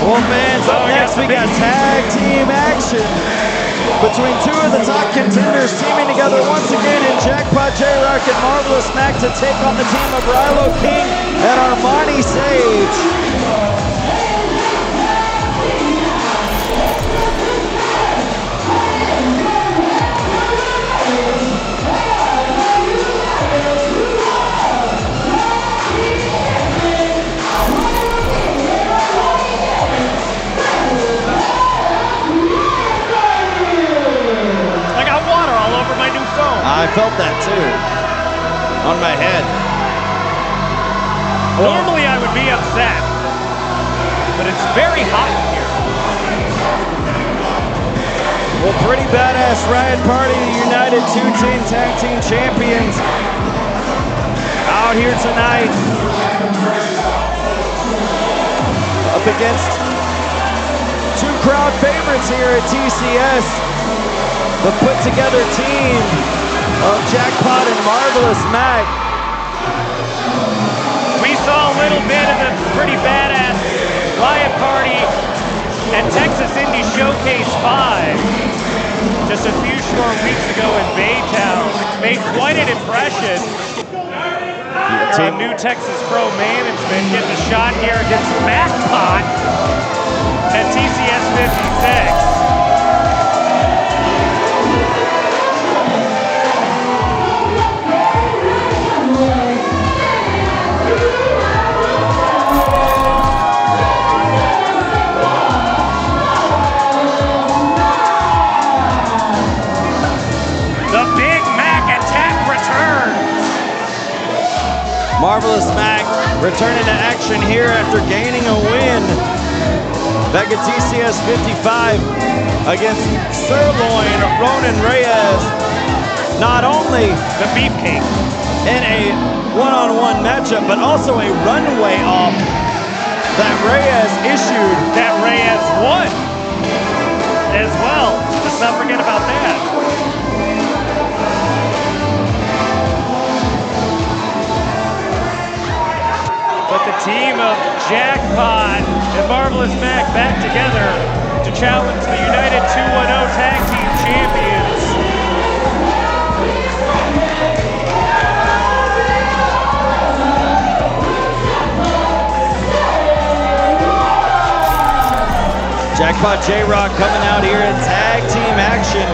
Well, fans, up next we got tag team action between two of the top contenders teaming together once again in Jackpot, J-Rock, and Marvelous Mack to take on the team of Riot King and Armani Sage. I felt that too, on my head. Normally I would be upset, but it's very hot here. Well, pretty badass Riot Party, the United 2-Team Tag Team Champions, out here tonight up against two crowd favorites here at TCS, the put-together team of Jackpot and Marvelous Mack. We saw a little bit of the pretty badass Riot Party and Texas Indie Showcase 5 just a few short weeks ago in Baytown. Made quite an impression. New Texas Pro management getting a shot here against Jackpot at TCS 56. Marvelous Mack returning to action here after gaining a win back at TCS 55 against Sirloin Ronan Reyes. Not only the beefcake in a one-on-one matchup, but also a runway off that Reyes issued. That Reyes won as well. Let's not forget about that. But the team of Jackpot and Marvelous Mack back together to challenge the United 2-1-0 Tag Team Champions. Jackpot J-Rock coming out here in tag team action.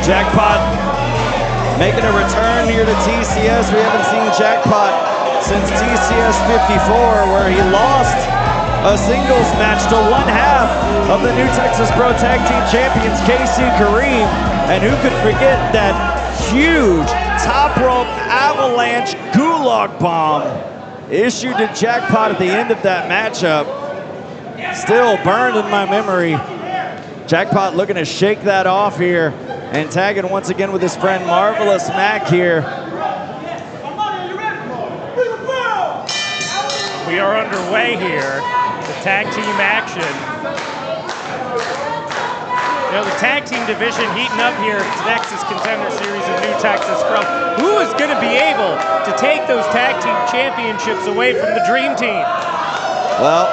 Jackpot making a return here to TCS. We haven't seen Jackpot since TCS 54, where he lost a singles match to one half of the new Texas Pro Tag Team Champions, KC Kareem. And who could forget that huge top rope avalanche gulag bomb issued to Jackpot at the end of that matchup. Still burned in my memory. Jackpot looking to shake that off here and tagging once again with his friend Marvelous Mack here. We are underway here, the tag team action. You know, the tag team division heating up here at Texas Contender Series of New Texas Pro. Who is going to be able to take those tag team championships away from the Dream Team? Well,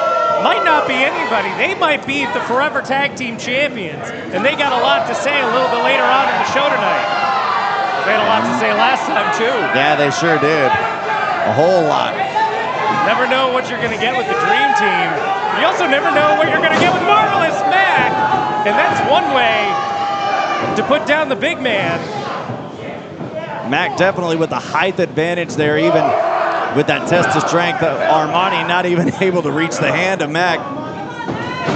might not be anybody. They might be the Forever Tag Team Champions. And they got a lot to say a little bit later on in the show tonight. They had a lot to say last time, too. Yeah, they sure did. A whole lot. Never know what you're going to get with the Dream Team. You also never know what you're going to get with Marvelous Mack. And that's one way to put down the big man. Mack definitely with the height advantage there, even with that test of strength. Armani not even able to reach the hand of Mack.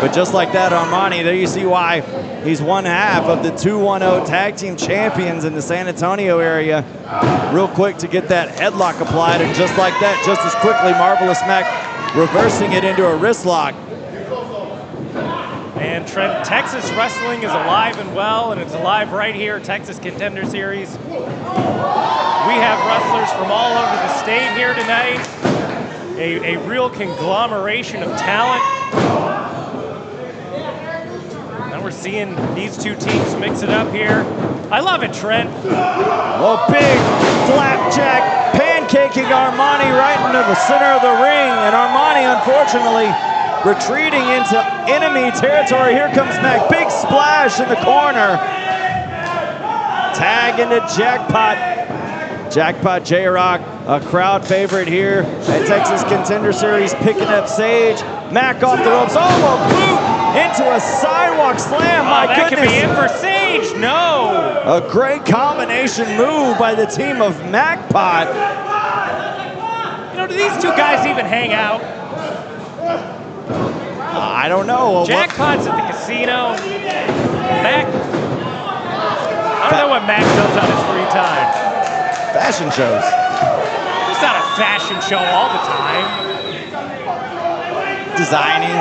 But just like that, Armani, there you see why he's one half of the 2-1-0 Tag Team Champions in the San Antonio area. Real quick to get that headlock applied, and just like that, just as quickly, Marvelous Mack reversing it into a wrist lock. And Trent, Texas wrestling is alive and well, and it's alive right here, Texas Contender Series. We have wrestlers from all over the state here tonight. A real conglomeration of talent. Now we're seeing these two teams mix it up here. I love it, Trent. Oh, big flapjack pancaking Armani right into the center of the ring. And Armani, unfortunately, retreating into enemy territory. Here comes Mack, big splash in the corner. Tag into Jackpot. Jackpot J-Rock, a crowd favorite here at Texas Contender Series, picking up Sage. Mack off the ropes. Oh, a boot into a sidewalk slam. My that goodness. could be in for Sage. No. A great combination move by the team of Jackpot. You know, do these two guys even hang out? I don't know. Jackpot's at the casino. Mack, I don't know what Mack does on his free time. Fashion shows. It's not a fashion show all the time. Designing.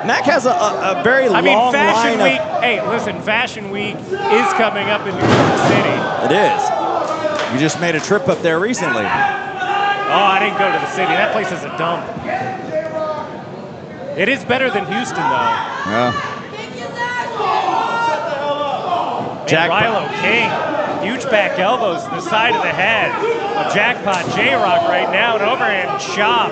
Mack has a very long Fashion line Week. Hey, listen, Fashion Week is coming up in New York City. It is. You just made a trip up there recently. Oh, I didn't go to the city. That place is a dump. It is better than Houston, though. Yeah. And Rilo King. Huge back elbows to the side of the head of Jackpot J-Rock right now, an overhand chop.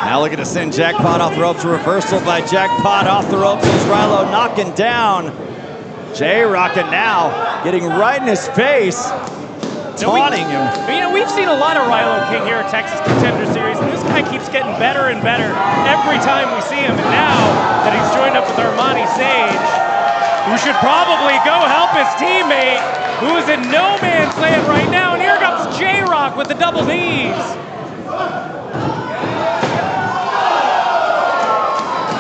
Now looking to send Jackpot off the ropes. Reversal by Jackpot off the ropes as Rilo knocking down J-Rock, and now getting right in his face, taunting him. You know, we've seen a lot of Rilo King here at Texas Contender Series, and this guy keeps getting better and better every time we see him. And now that he's joined up with Armani Sage, who should probably go help his teammate, who is in no man's land right now. And here comes J-Rock with the double knees.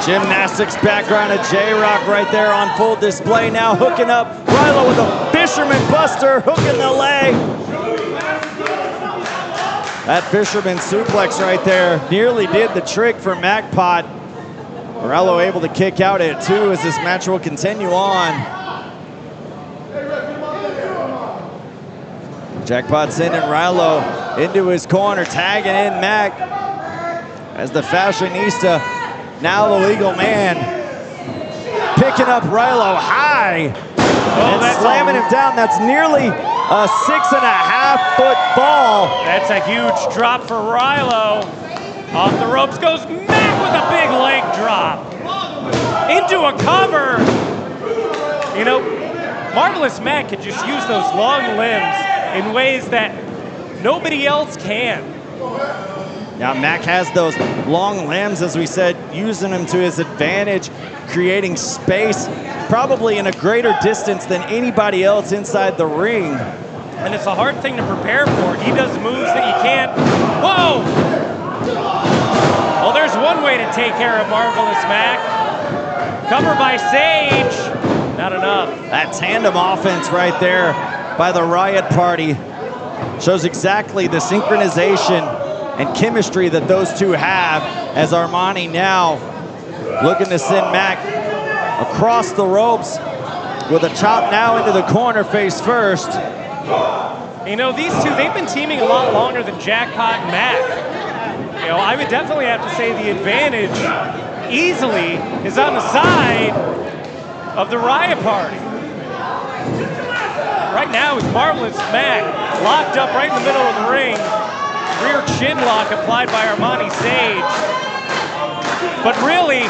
Gymnastics background of J-Rock right there on full display. Now hooking up Rilo with a Fisherman Buster, hooking the leg. That Fisherman suplex right there nearly did the trick for Jackpot. Rilo able to kick out at 2 as this match will continue on. Jackpot sending Rilo into his corner, tagging in Mack as the fashionista, now the legal man, picking up Rilo high and slamming him down. That's nearly a 6.5-foot fall. That's a huge drop for Rilo. Off the ropes goes Mack with a big leg drop. Into a cover. You know, Marvelous Mack can just use those long limbs in ways that nobody else can. Now Mack has those long limbs, as we said, using them to his advantage, creating space, probably in a greater distance than anybody else inside the ring. And it's a hard thing to prepare for. He does moves that you can't. Whoa! Well, there's one way to take care of Marvelous Mack. Cover by Sage. Not enough. That tandem offense right there by the Riot Party shows exactly the synchronization and chemistry that those two have, as Armani now looking to send Mack across the ropes with a chop now into the corner face first. You know, these two, they've been teaming a lot longer than Jackpot and Mack. You know, I would definitely have to say the advantage easily is on the side of the Riot Party. Right now is Marvelous Mack locked up right in the middle of the ring. Rear chin lock applied by Armani Sage. But really,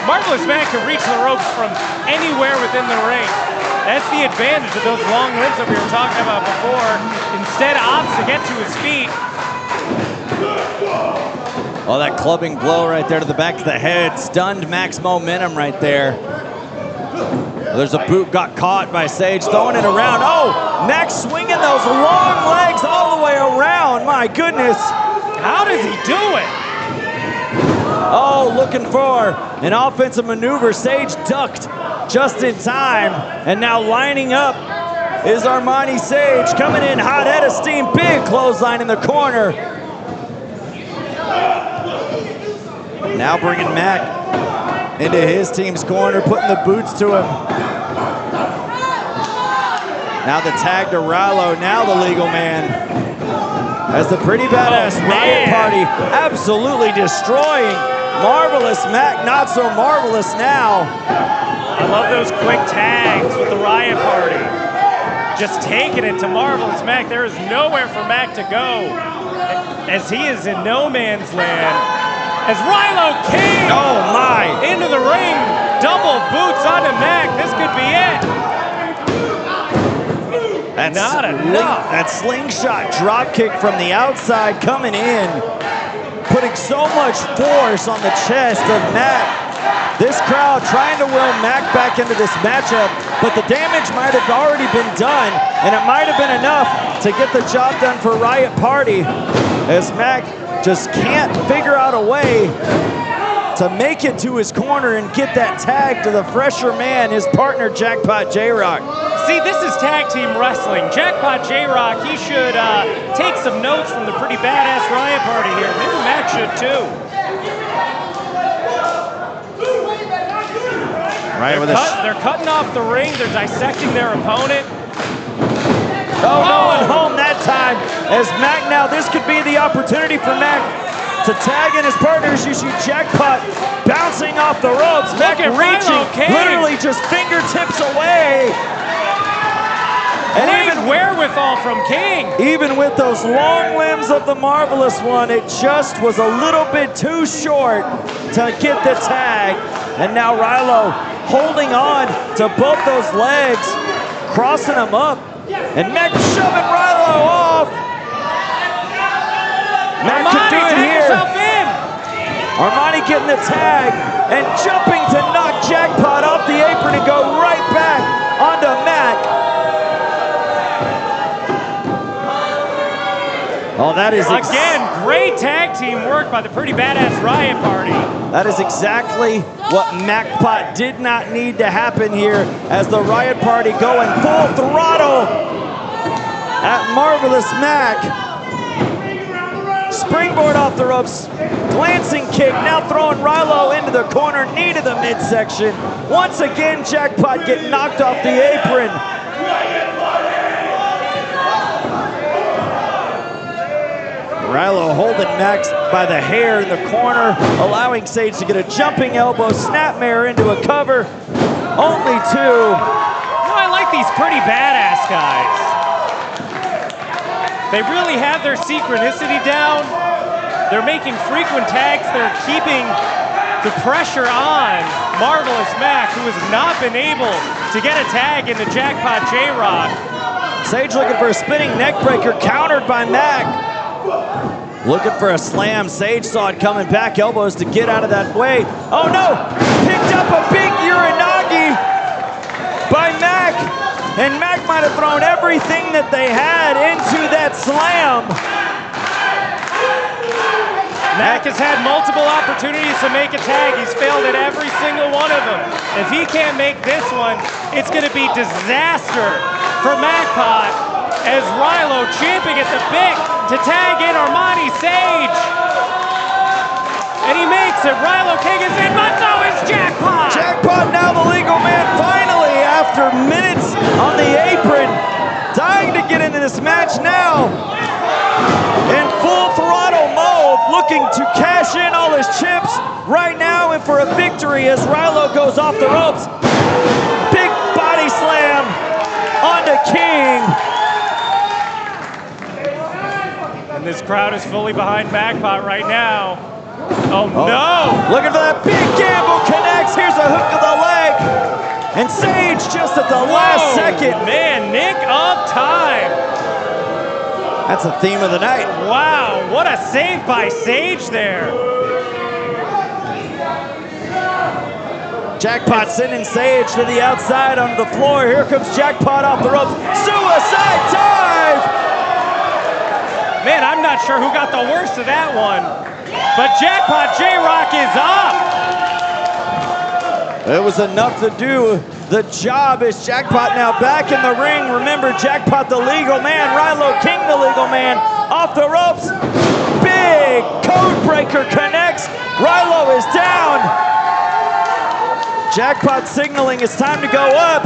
Marvelous Mack can reach the ropes from anywhere within the ring. That's the advantage of those long limbs that we were talking about before. Instead, opts to get to his feet. Oh, that clubbing blow right there to the back of the head stunned Mack's momentum right there. There's a boot, got caught by Sage, throwing it around. Oh, Mack swinging those long legs all the way around. My goodness. How does he do it? Oh, looking for an offensive maneuver. Sage ducked just in time. And now lining up is Armani Sage, coming in hot head of steam. Big clothesline in the corner. Now bringing Mack into his team's corner, putting the boots to him. Now the tag to Rilo, now the legal man. As the pretty badass Riot Party absolutely destroying Marvelous Mack, not so marvelous now. I love those quick tags with the Riot Party. Just taking it to Marvelous Mack. There is nowhere for Mack to go, as he is in no man's land. As Rilo King into the ring, double boots onto Mack. This could be it. That's not enough. That slingshot drop kick from the outside coming in, putting so much force on the chest of Mack. This crowd trying to will Mack back into this matchup, but the damage might have already been done, and it might have been enough to get the job done for Riot Party, as Mack just can't figure out a way to make it to his corner and get that tag to the fresher man, his partner Jackpot J-Rock. See, this is tag team wrestling. Jackpot J-Rock, he should take some notes from the pretty badass Riot Party here. Maybe Mack should too. They're cutting off the ring. They're dissecting their opponent. Oh, and home that time as Mack now, this could be the opportunity for Mack to tag in his partners. You see Jackpot bouncing off the ropes. Mack reaching, literally just fingertips away. And even wherewithal from King. Even with those long limbs of the Marvelous One, it just was a little bit too short to get the tag. And now Rilo holding on to both those legs, crossing them up. And Mack shoving Rilo off. Mack can do it here. Armani getting the tag and jumping to knock Jackpot off the apron and go right back onto Mack. Oh, that is again great tag team work by the pretty badass Riot Party. That is exactly what Jackpot did not need to happen here, as the Riot Party going full throttle at Marvelous Mack. Springboard off the ropes, glancing kick, now throwing Rilo into the corner, knee to the midsection. Once again, Jackpot getting knocked off the apron. Rilo holding Mack by the hair in the corner, allowing Sage to get a jumping elbow, snapmare into a cover. Only two. Oh, I like these pretty badass guys. They really have their synchronicity down. They're making frequent tags. They're keeping the pressure on Marvelous Mack, who has not been able to get a tag into Jackpot J-Rock. Sage looking for a spinning neck breaker, countered by Mack. Looking for a slam. Sage saw it coming, back elbows to get out of that way. Oh no! Picked up a big Uranagi by Mack. And Mack might have thrown everything that they had into that slam. Mack has had multiple opportunities to make a tag. He's failed at every single one of them. If he can't make this one, it's going to be disaster for Jackpot, as Rilo champing at the bit to tag in Armani Sage. And he makes it. Rilo King is in, but so is Jackpot. Jackpot now the legal man, finally, after minutes on the apron. Dying to get into this match now. In full throttle mode, looking to cash in all his chips right now and for a victory as Rilo goes off the ropes. Big body slam onto King. And this crowd is fully behind Jackpot right now. Oh no! Looking for that big gamble, connects. Here's a hook to the leg. And Sage just at the last second. Man, nick of time. That's a theme of the night. Wow, what a save by Sage there. Jackpot sending Sage to the outside on the floor. Here comes Jackpot off the ropes. Suicide dive! Man, I'm not sure who got the worst of that one. But Jackpot J-Rock is up. It was enough to do the job as Jackpot now back in the ring. Remember, Jackpot the legal man, Rilo King the legal man, off the ropes. Big code breaker connects. Rilo is down. Jackpot signaling it's time to go up.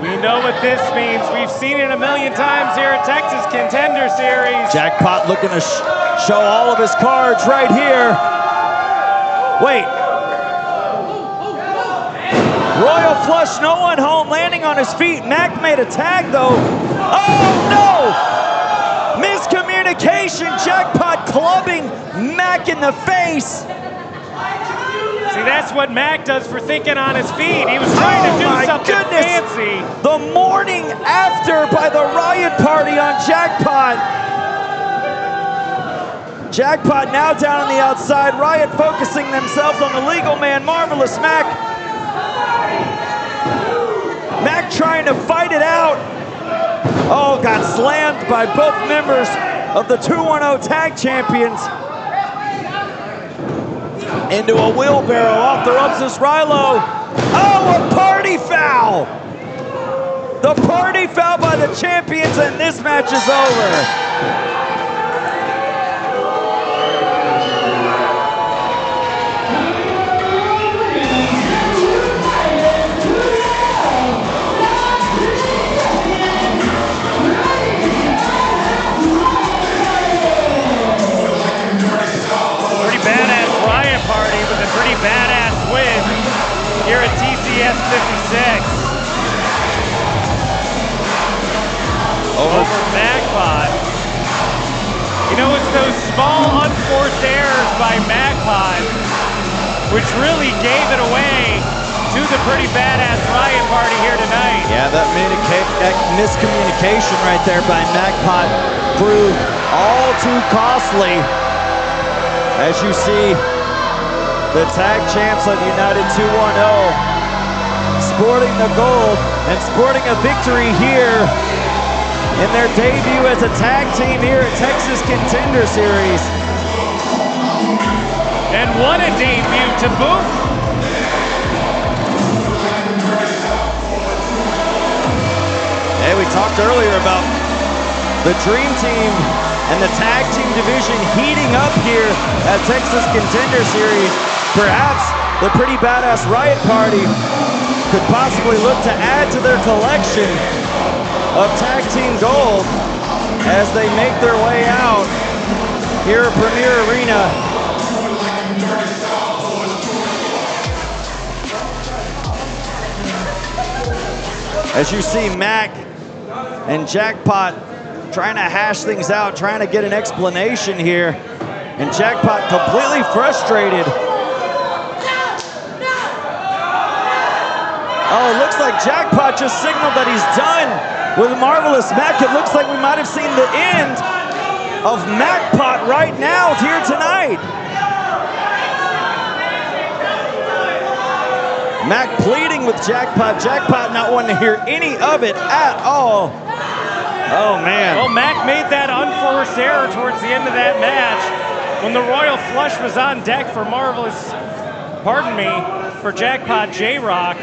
We know what this means. We've seen it a million times here at Texas Contender Series. Jackpot looking to show all of his cards right here. Wait. Royal flush, no one home, landing on his feet. Mack made a tag though. Oh no! Miscommunication. disqualification. Jackpot clubbing Mack in the face. See, that's what Mack does for thinking on his feet. He was trying to do something fancy. The morning after by the Riot Party on Jackpot. Jackpot now down on the outside. Riot focusing themselves on the legal man, Marvelous Mack. Mack trying to fight it out. Oh, got slammed by both members of the 2-1-0 tag champions. Into a wheelbarrow, off the ropes is Rilo. Oh, a party foul! The party foul by the champions, and this match is over. Pretty badass win here at TCS 56. Over Jackpot. You know, it's those small unforced errors by Jackpot which really gave it away to the pretty badass Riot Party here tonight. Yeah, that miscommunication right there by Jackpot proved all too costly. As you see, the tag champs of United 2-1-0 sporting the gold and sporting a victory here in their debut as a tag team here at Texas Contender Series. And what a debut to boot. Hey, we talked earlier about the Dream Team and the tag team division heating up here at Texas Contender Series. Perhaps the pretty badass Riot Party could possibly look to add to their collection of tag team gold as they make their way out here at Premier Arena. As you see Mack and Jackpot trying to hash things out, trying to get an explanation here, and Jackpot completely frustrated. Oh, it looks like Jackpot just signaled that he's done with Marvelous Mack. It looks like we might have seen the end of Jackpot right now here tonight. Mack pleading with Jackpot. Jackpot not wanting to hear any of it at all. Oh, man. Well, Mack made that unforced error towards the end of that match when the Royal Flush was on deck for for Jackpot J-Rock.